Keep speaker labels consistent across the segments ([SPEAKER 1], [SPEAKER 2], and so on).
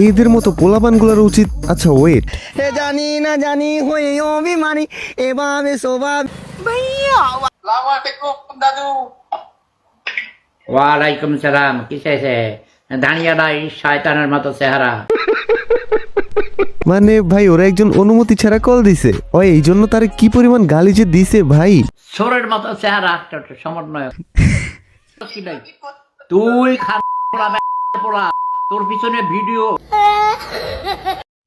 [SPEAKER 1] এদের মতো পোলাপান গুলার উচিত। আচ্ছা ওয়েট,
[SPEAKER 2] জানি না জানি হয়ে অভিমানী এভাবে স্বভাব
[SPEAKER 3] ওয়ালাইকুম সালাম। কিসেছে দাঁড়িয়ে নাই শয়তানের মতো চেহারা?
[SPEAKER 1] মানে ভাই ওরা একজন অনুমতি ছাড়া কল দিছে, ও এই জন্য তার কি পরিমাণ গালি যে দিছে ভাই।
[SPEAKER 3] সোরের মতো চেহারা সমন্বয়। তুই পোড়া, তোর পিছনে ভিডিও।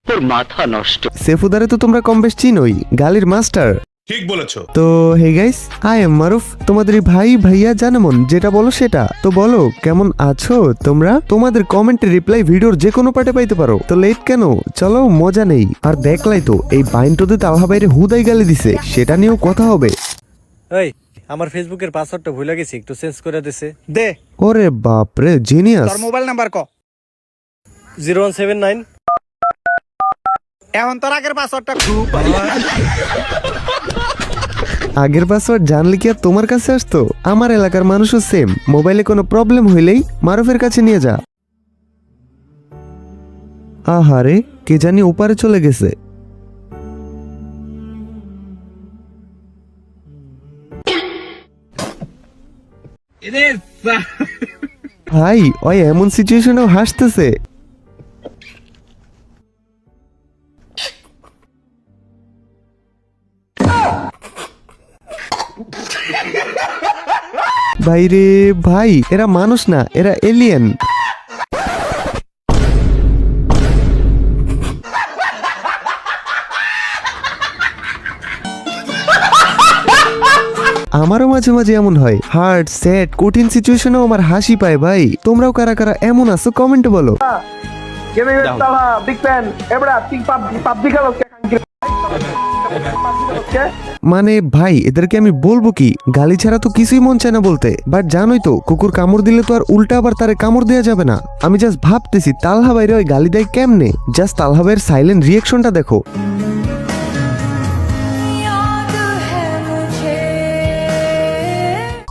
[SPEAKER 3] তোর মাথা নষ্ট।
[SPEAKER 1] সেফুদারে তো তোমরা কম বেশ চিনোই, গালির মাস্টার।
[SPEAKER 4] ঠিক বলেছো।
[SPEAKER 1] তো হে গাইস, আই এম মারুফ, তোমাদের ভাই ভাইয়া জানেমন, যেটা বলো সেটা। তো বলো কেমন আছো তোমরা? তোমাদের কমেন্টে রিপ্লাই ভিডিওর যে কোনো পার্টে পাইতে পারো। তো লেট কেন, চলো মজা নেই। আর দেখলাই তো এই বাইনটোতে তালহা বাইরে হুদাই গালি দিছে, সেটা নিয়েও কথা হবে।
[SPEAKER 5] এই আমার ফেসবুকের পাসওয়ার্ডটা ভুলে গেছি, একটু চেঞ্জ করে দিছে দে।
[SPEAKER 1] ওরে বাপরে জিনিয়াস।
[SPEAKER 6] তোর মোবাইল নাম্বার ক?
[SPEAKER 5] 0179।
[SPEAKER 6] এখন তোর আগের পাসওয়ার্ডটা খুব
[SPEAKER 1] আগের পাসওয়ার্ড জানলে কি আর তোমার কাছে আসতো? আমার এলাকার মানুষও সেম, মোবাইলে কোনো প্রবলেম হইলেই মারুফের কাছে নিয়ে যা। আহারে, কে জানি ওপারে চলে গেছে। ভাই ওই এমন সিচুয়েশনেও হাসতেছে। ভাই রে ভাই, এরা মানুষ না, এরা এলিয়েন। আমারও মাঝে মাঝে এমন হয়, হার্ড স্যাড কঠিন সিচুয়েশনেও আমার হাসি পায় ভাই। তোমরাও কারা কারা এমন আছো কমেন্টে বলো। মানে ভাই এদেরকে আমি বলবো কি, গালি ছাড়া তো কিছুই মন চায় না বলতে। বাট জানোই তো, কুকুর কামড় দিলে তো আর উল্টা আবার তারে কামড় দেওয়া যাবে না। আমি জাস্ট ভাবতেছি তালহা বাইরে ওই গালি দেয় কেমনে। জাস্ট তালহা বাইরের সাইলেন্ট রিয়েকশনটা দেখো।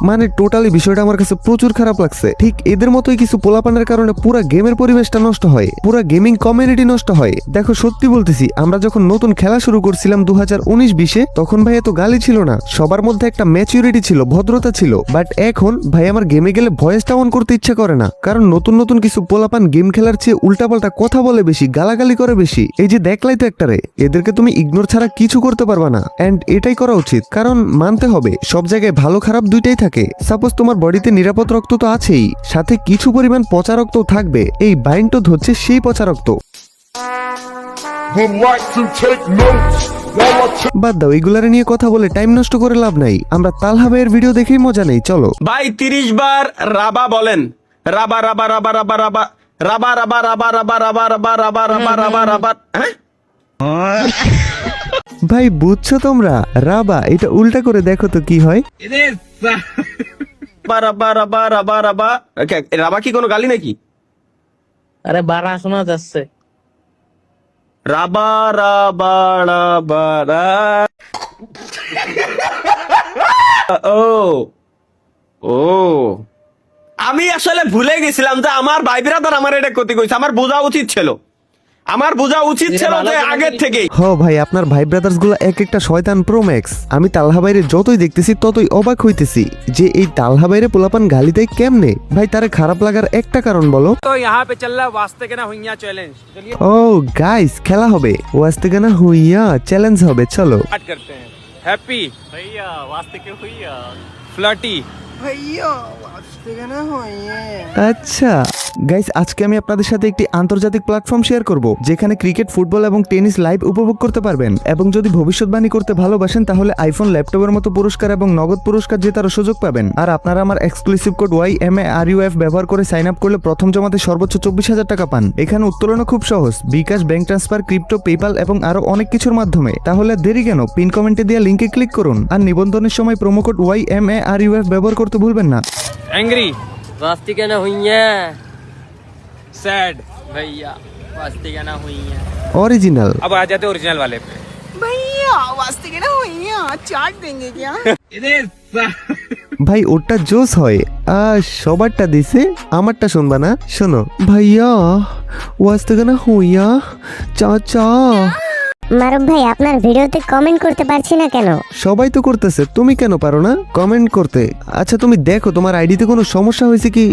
[SPEAKER 1] মানে টোটালি বিষয়টা আমার কাছে প্রচুর খারাপ লাগছে। ঠিক এদের মতোই কিছু পোলাপানের কারণে পুরো গেমের পরিবেশটা নষ্ট হয়, পুরো গেমিং কমিউনিটি নষ্ট হয়। দেখো সত্যি বলতেছি, আমরা যখন নতুন খেলা শুরু করছিলাম 2019-20-এ, তখন ভাই এত গালি ছিল না, সবার মধ্যে একটা ম্যাচুরিটি ছিল, ভদ্রতা ছিল। বাট এখন ভাই আমার গেমে গেলে ভয়েসটা অন করতে ইচ্ছা করে না, কারণ নতুন নতুন কিছু পোলাপান গেম খেলার চেয়ে উল্টাপাল্টা কথা বলে বেশি, গালাগালি করে বেশি। এই যে দেখলাই তো একটারে, এদেরকে তুমি ইগনোর ছাড়া কিছু করতে পারবা না। এন্ড এটাই করা উচিত, কারণ মানতে হবে সব জায়গায় ভালো খারাপ দুইটাই থাকে। সাপোজ তোমার বডিতে নিরাপদ রক্ত তো আছেই, সাথে কিছু পরিমাণ পচা রক্তও থাকবে। এই বাইনটো হচ্ছে সেই পচা রক্ত। বাদ দাও, এগুলার নিয়ে কথা বলে টাইম নষ্ট করে লাভ নাই। আমরা তালহা ভাইয়ের ভিডিও দেখেই মজা নেই, চলো।
[SPEAKER 7] ভাই 30 বার রাবা বলেন। রাবা রাবা রাবা রাবা রাবা রাবা রাবা রাবা রাবা রাবা রাবা রাবা রাবা রাবা রাবা।
[SPEAKER 1] ভাই বুঝছো তোমরা? রাবা এটা উল্টা করে দেখো তো কি হয়।
[SPEAKER 7] রাবা রাবা রাবা রাবা। রাবা কি কোনো গালি নাকি?
[SPEAKER 2] আরে বারা শোনা যাচ্ছে।
[SPEAKER 7] রাবা রাবা রাবা রা। ও ও আমি আসলে ভুলে গেছিলাম যে আমার ভাই বিরাদার আমার এটা ক্ষতি করেছে। আমার বোঝা উচিত ছিল, আমার বোঝা উচিত ছিল যে আগের থেকেই।
[SPEAKER 1] হ ভাই, আপনার ভাই ব্রাদার্স গুলো এক একটা শয়তান প্রো ম্যাক্স। আমি তালহা বাইরে যতই দেখতেছি ততই অবাক হইতেছি যে এই তালহা বাইরে পোলাপান গালি দেয় কেমনে। ভাই তারে খারাপ লাগার একটা কারণ বলো
[SPEAKER 6] তো यहाँ पे चल रहा है वास्ते के ना हुइया चैलेंज। चलिए
[SPEAKER 1] ও গাইস, খেলা হবে, ওয়াস্তে গানা হুইয়া চ্যালেঞ্জ হবে, চলো
[SPEAKER 6] स्टार्ट करते हैं। हैप्पी भैया वास्ते के हुइया फ्लर्टी भैया वास्ते के ना हुइया।
[SPEAKER 1] আচ্ছা গাইস, আজকে আমি আপনাদের সাথে একটি আন্তর্জাতিক প্ল্যাটফর্ম শেয়ার করব, যেখানে ক্রিকেট, ফুটবল এবং টেনিস লাইভ উপভোগ করতে পারবেন। এবং যদি ভবিষ্যৎবাণী করতে ভালোবাসেন তাহলে আইফোন, ল্যাপটপের মতো পুরস্কার এবং নগদ পুরস্কার জেতারও সুযোগ পাবেন। আর আপনারা আমার এক্সক্লুসিভ কোড YMARUF ব্যবহার করে সাইন আপ করলে প্রথম জমাতে সর্বোচ্চ 24,000 টাকা পান। এখানে উত্তোলনও খুব সহজ, বিকাশ, ব্যাংক ট্রান্সফার, ক্রিপ্টো, পেপাল এবং আরো অনেক কিছুর মাধ্যমে। তাহলে দেরি কেন, পিন কমেন্টে দেওয়া লিংকে ক্লিক করুন। আর নিবন্ধনের সময় প্রোমো কোড YMARUF ব্যবহার করতে ভুলবেন না।
[SPEAKER 6] एंग्री
[SPEAKER 2] वास्ते के ना हुइया
[SPEAKER 6] सैड
[SPEAKER 2] भैया वास्ते के ना हुइया।
[SPEAKER 1] অরিজিনাল।
[SPEAKER 6] अब आ जाते ओरिजिनल वाले पे।
[SPEAKER 8] भैया वास्ते के ना हुइया चाट देंगे क्या?
[SPEAKER 1] ভাই ওটা জোস হয়। সবারটা দিছে, আমারটা শুনবা না? শোনো ভাইয়া ওয়াস্তে গানা হুইয়া চা চা।
[SPEAKER 4] মারুফ ভাই আপনার ভিডিওতে কমেন্ট করতে পারছি না কেন?
[SPEAKER 1] সবাই তো করতেছে, তুমি কেন পারো না কমেন্ট করতে? আচ্ছা তুমি দেখো তোমার আইডিতে কোনো সমস্যা হয়েছে কি?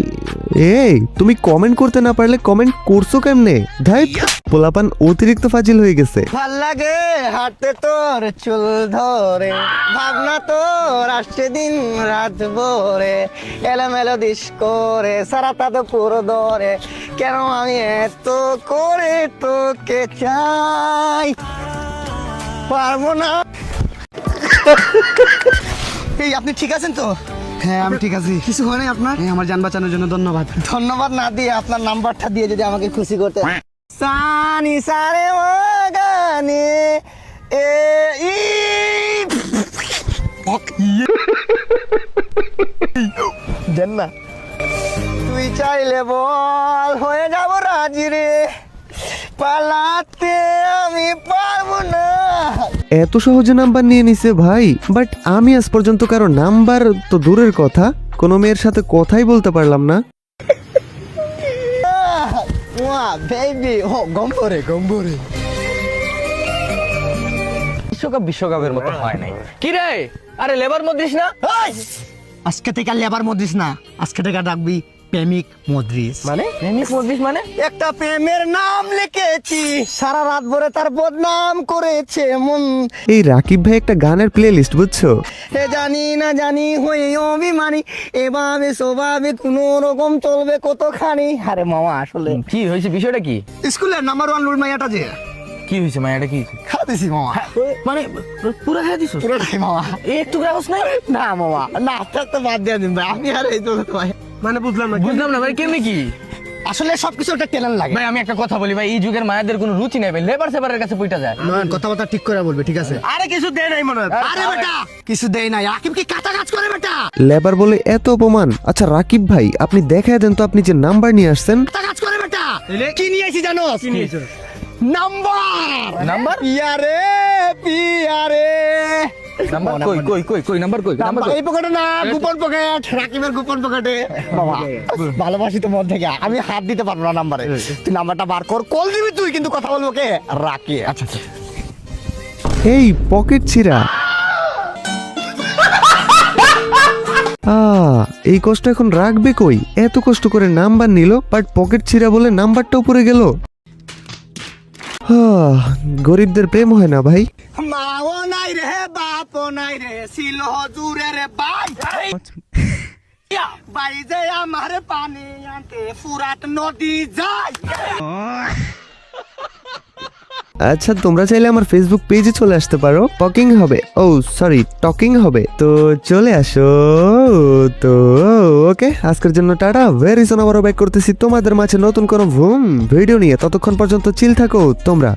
[SPEAKER 1] এই তুমি কমেন্ট করতে না পারলে কমেন্ট করছো কেমনে? ধাই পোলাপান অতিরিক্ত ফাজিল হয়ে গেছে।
[SPEAKER 2] ভাল লাগে হাঁটতে তোর চুল ধরে, ভাবনা তোর আসছে দিন রাত ভরে, এলোমেলো দিস করে সারাটা তো পুরো ধরে, কেন আমি এত করে তোকে চাই, পারবো না। এই আপনি ঠিক আছেন তো? হ্যাঁ আমি ঠিক আছি। কিছু হয় নাই আপনার? আমার জান বাঁচানোর জন্য ধন্যবাদ। ধন্যবাদ না দিয়ে আপনার নাম্বারটা দিয়ে যদি আমাকে খুশি করতে। সানি সারে গানে এ ই দেন না। তুই চাইলে বল হয়ে যাব রাজি রে, পালাতে আমি পারবো না।
[SPEAKER 1] এত সহজে নাম্বার নিয়ে নিছে ভাই, বাট আমি আজ পর্যন্ত কারো নাম্বার তো দূরের কথা কোনো মেয়ের সাথে কথাই বলতে পারলাম না।
[SPEAKER 2] বেবি ও গম্বরে গম্বরে।
[SPEAKER 6] বিশ্বকাপের মতো হয় নাই। কি রে, আরে লেবার মধ্যিস না?
[SPEAKER 2] আজকে থেকে আর লেবার মদ্রিস না, আজকে থেকে ডাকবি প্রেমিক মদ্রিস।
[SPEAKER 6] মানে প্রেমিক মধ্যিস মানে?
[SPEAKER 2] একটা প্রেমের নাম লিখেছি, সারা রাত ভরে তার বদনাম করেছে মন।
[SPEAKER 1] এই রাকিব ভাই একটা গানের প্লে লিস্ট বুঝছো?
[SPEAKER 2] এ জানি না জানি হয়ে অভিমানী, এভাবে স্বভাবে কোনো রকম চলবে কতখানি। আরে মামা আসলে
[SPEAKER 6] কি হয়েছে, বিষয়টা কি?
[SPEAKER 2] স্কুলের নাম্বার 1 লুট মাইয়াটা যে
[SPEAKER 6] কি হয়েছে মায়াটা, কি
[SPEAKER 2] খাতেছি মামা।
[SPEAKER 6] মানে পুরো খেয়ে দিস?
[SPEAKER 2] পুরোটাই মামা।
[SPEAKER 6] একটু গ্রাহস নাই?
[SPEAKER 2] না মামা না, আপনার তো বাদ দিয়ে দিন ভাই, আমি আর এই তো ভাই মানে বুঝলাম
[SPEAKER 6] বুঝলাম না ভাই, কেমনি কি?
[SPEAKER 2] আসলে সবকিছু একটা ট্যালেন্ট লাগে।
[SPEAKER 6] ভাই আমি একটা কথা বলি ভাই, এই যুগের মায়াদের কোনো রুচি নাই ভাই, লেবার সেবারের কাছে পইটা যায়।
[SPEAKER 2] নয়ন কথাবার্তা ঠিক করে বলবে, ঠিক আছে? আরে কিছু দেয় নাই মনে হয়। আরে বেটা কিছু দেয় নাই, রাকিব কি কাটা কাজ করে বেটা?
[SPEAKER 1] লেবার বলে এত অপমান। আচ্ছা রাকিব ভাই আপনি দেখায় দেন তো আপনি যে নাম্বার নিয়ে আসছেন।
[SPEAKER 2] কাটা কাজ করে বেটা। কি নিয়ে আইছি জানো? কি নিয়েছো? নাম্বার।
[SPEAKER 6] নাম্বার?
[SPEAKER 2] পিয়ারে পিয়ারে।
[SPEAKER 6] নাম্বার কই কই কই কই নাম্বার কই? নাম্বার
[SPEAKER 2] নাম্বার
[SPEAKER 6] কই?
[SPEAKER 2] এই পকেটে না, গোপন পকেট, রাকিবের গোপন পকেটে। বাবা ভালোবাসি তো মন থেকে, আমি হাত দিতে পারবো না নাম্বারে। তুই নাম্বারটা বার কর, কল দিবি তুই, কিন্তু কথা বলবো কে? রাকি।
[SPEAKER 6] আচ্ছা আচ্ছা।
[SPEAKER 1] এই পকেট ছিঁড়া। এই কষ্ট এখন রাখবে কই? এত কষ্ট করে নাম্বার নিল, বাট পকেট ছিঁড়া বলে নাম্বারটা উপরে গেল। গরিবদের প্রেম হয় না ভাই।
[SPEAKER 2] মাও নাই রে বাপও নাই রে, ছিল হজুরের ভাই। ভাই যে আমার পানি আনতে ফুরাত নদী যায়।
[SPEAKER 1] আচ্ছা তোমরা চাইলে আমার ফেসবুক পেজে চলে আসতে পারো, টকিং হবে, ও সরি টকিং হবে, তো চলে আসো। তো ওকে আজকের জন্য টাটা, ভেরি সুন আবারও ব্যাক করতেছি তোমাদের মাঝে নতুন কোনো ভিডিও নিয়ে। ততক্ষণ পর্যন্ত চিল থাকো তোমরা।